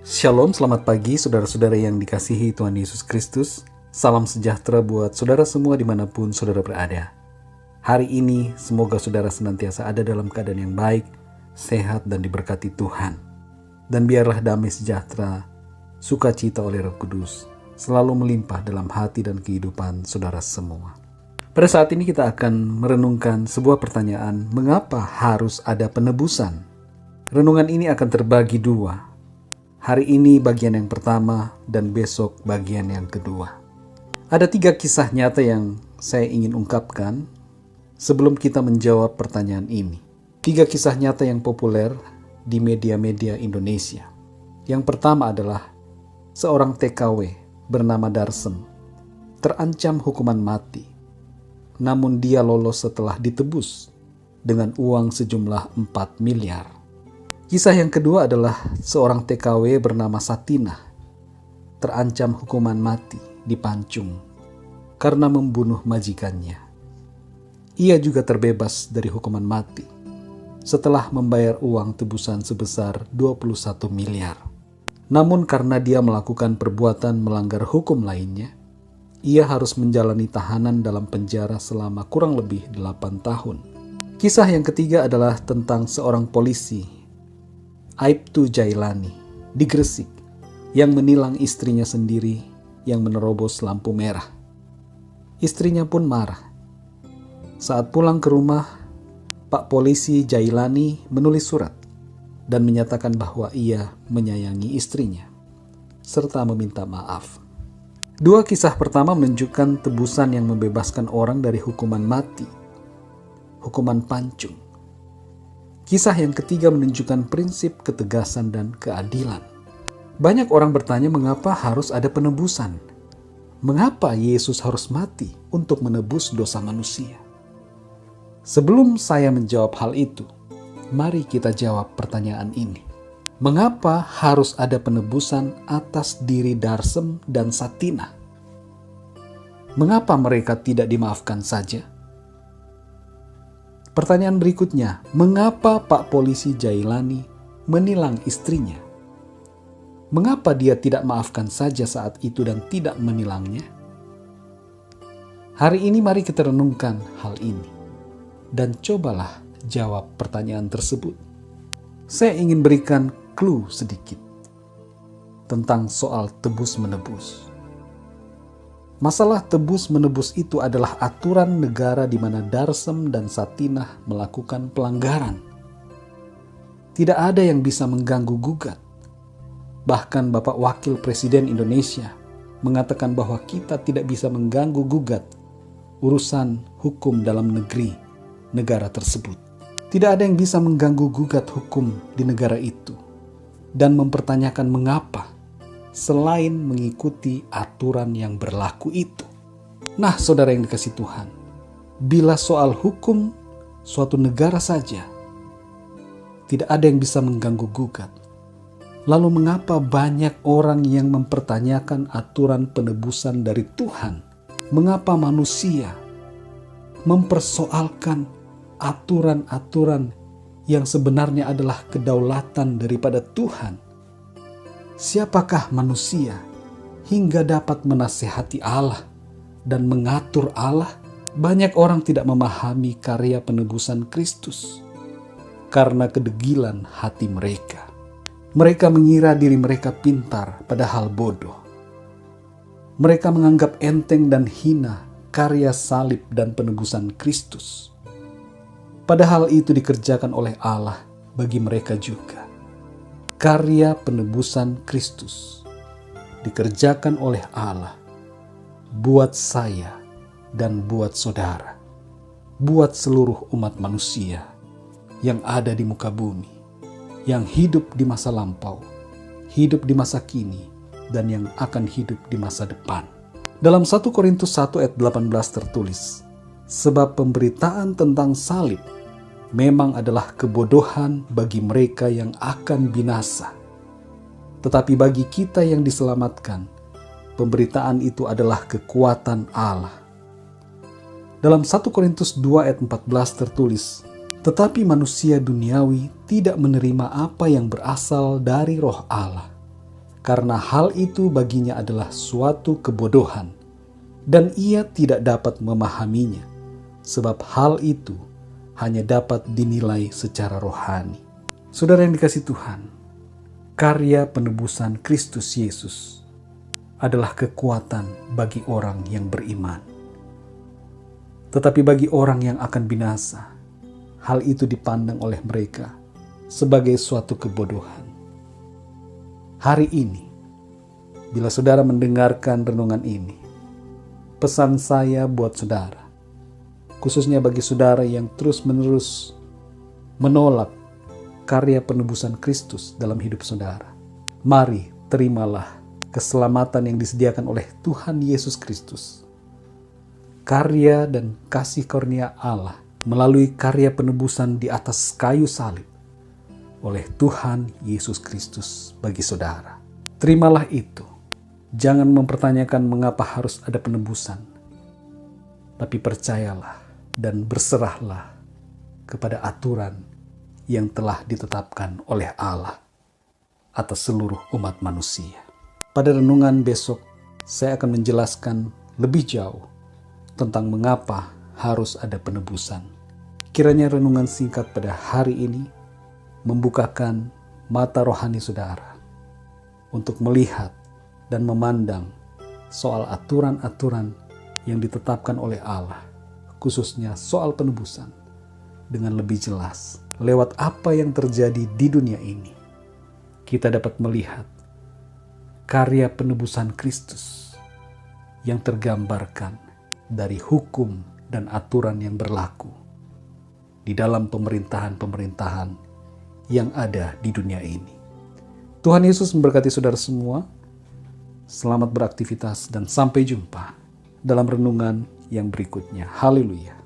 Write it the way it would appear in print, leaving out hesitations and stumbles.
Shalom, selamat pagi saudara-saudara yang dikasihi Tuhan Yesus Kristus. Salam sejahtera buat saudara semua dimanapun saudara berada. Hari ini semoga saudara senantiasa ada dalam keadaan yang baik, sehat dan diberkati Tuhan. Dan biarlah damai sejahtera, sukacita oleh Roh Kudus selalu melimpah dalam hati dan kehidupan saudara semua. Pada saat ini kita akan merenungkan sebuah pertanyaan, mengapa harus ada penebusan? Renungan ini akan terbagi dua. Hari ini bagian yang pertama dan besok bagian yang kedua. Ada 3 kisah nyata yang saya ingin ungkapkan sebelum kita menjawab pertanyaan ini. 3 kisah nyata yang populer di media-media Indonesia. Yang pertama adalah seorang TKW bernama Darsem terancam hukuman mati. Namun dia lolos setelah ditebus dengan uang sejumlah 4 miliar. Kisah yang kedua adalah seorang TKW bernama Satinah, terancam hukuman mati di Pancung karena membunuh majikannya. Ia juga terbebas dari hukuman mati setelah membayar uang tebusan sebesar 21 miliar. Namun karena dia melakukan perbuatan melanggar hukum lainnya, ia harus menjalani tahanan dalam penjara selama kurang lebih 8 tahun. Kisah yang ketiga adalah tentang seorang polisi, Aibtu Jailani di Gresik, yang menilang istrinya sendiri yang menerobos lampu merah. Istrinya pun marah. Saat pulang ke rumah, Pak Polisi Jailani menulis surat dan menyatakan bahwa ia menyayangi istrinya, serta meminta maaf. 2 kisah pertama menunjukkan tebusan yang membebaskan orang dari hukuman mati, hukuman Pancung. Kisah yang ketiga menunjukkan prinsip ketegasan dan keadilan. Banyak orang bertanya mengapa harus ada penebusan. Mengapa Yesus harus mati untuk menebus dosa manusia? Sebelum saya menjawab hal itu, mari kita jawab pertanyaan ini. Mengapa harus ada penebusan atas diri Darsem dan Satinah? Mengapa mereka tidak dimaafkan saja? Pertanyaan berikutnya, mengapa Pak Polisi Jailani menilang istrinya? Mengapa dia tidak maafkan saja saat itu dan tidak menilangnya? Hari ini mari kita renungkan hal ini dan cobalah jawab pertanyaan tersebut. Saya ingin berikan clue sedikit tentang soal tebus-menebus. Masalah tebus-menebus itu adalah aturan negara di mana Darsem dan Satinah melakukan pelanggaran. Tidak ada yang bisa mengganggu-gugat. Bahkan Bapak Wakil Presiden Indonesia mengatakan bahwa kita tidak bisa mengganggu-gugat urusan hukum dalam negeri negara tersebut. Tidak ada yang bisa mengganggu-gugat hukum di negara itu dan mempertanyakan mengapa selain mengikuti aturan yang berlaku itu. Nah, saudara yang dikasihi Tuhan, bila soal hukum suatu negara saja tidak ada yang bisa mengganggu-gugat, lalu mengapa banyak orang yang mempertanyakan aturan penebusan dari Tuhan? Mengapa manusia mempersoalkan aturan-aturan yang sebenarnya adalah kedaulatan daripada Tuhan? Siapakah manusia hingga dapat menasihati Allah dan mengatur Allah? Banyak orang tidak memahami karya penebusan Kristus karena kedegilan hati mereka. Mereka mengira diri mereka pintar padahal bodoh. Mereka menganggap enteng dan hina karya salib dan penebusan Kristus. Padahal itu dikerjakan oleh Allah bagi mereka juga. Karya penebusan Kristus dikerjakan oleh Allah buat saya dan buat saudara, buat seluruh umat manusia yang ada di muka bumi, yang hidup di masa lampau, hidup di masa kini, dan yang akan hidup di masa depan. Dalam 1 Korintus 1 ayat 18 tertulis, sebab pemberitaan tentang salib memang adalah kebodohan bagi mereka yang akan binasa. Tetapi bagi kita yang diselamatkan, pemberitaan itu adalah kekuatan Allah. Dalam 1 Korintus 2 ayat 14 tertulis, tetapi manusia duniawi tidak menerima apa yang berasal dari roh Allah, karena hal itu baginya adalah suatu kebodohan, dan ia tidak dapat memahaminya, sebab hal itu hanya dapat dinilai secara rohani. Saudara yang dikasihi Tuhan, karya penebusan Kristus Yesus adalah kekuatan bagi orang yang beriman. Tetapi bagi orang yang akan binasa, hal itu dipandang oleh mereka sebagai suatu kebodohan. Hari ini, bila saudara mendengarkan renungan ini, pesan saya buat saudara, khususnya bagi saudara yang terus-menerus menolak karya penebusan Kristus dalam hidup saudara. Mari terimalah keselamatan yang disediakan oleh Tuhan Yesus Kristus. Karya dan kasih karunia Allah melalui karya penebusan di atas kayu salib oleh Tuhan Yesus Kristus bagi saudara. Terimalah itu. Jangan mempertanyakan mengapa harus ada penebusan, tapi percayalah dan berserahlah kepada aturan yang telah ditetapkan oleh Allah atas seluruh umat manusia. Pada renungan besok, saya akan menjelaskan lebih jauh tentang mengapa harus ada penebusan. Kiranya renungan singkat pada hari ini membukakan mata rohani saudara untuk melihat dan memandang soal aturan-aturan yang ditetapkan oleh Allah, khususnya soal penebusan, dengan lebih jelas. Lewat apa yang terjadi di dunia ini, kita dapat melihat karya penebusan Kristus yang tergambarkan dari hukum dan aturan yang berlaku di dalam pemerintahan-pemerintahan yang ada di dunia ini. Tuhan Yesus memberkati saudara semua. Selamat beraktivitas dan sampai jumpa dalam renungan yang berikutnya. Haleluya.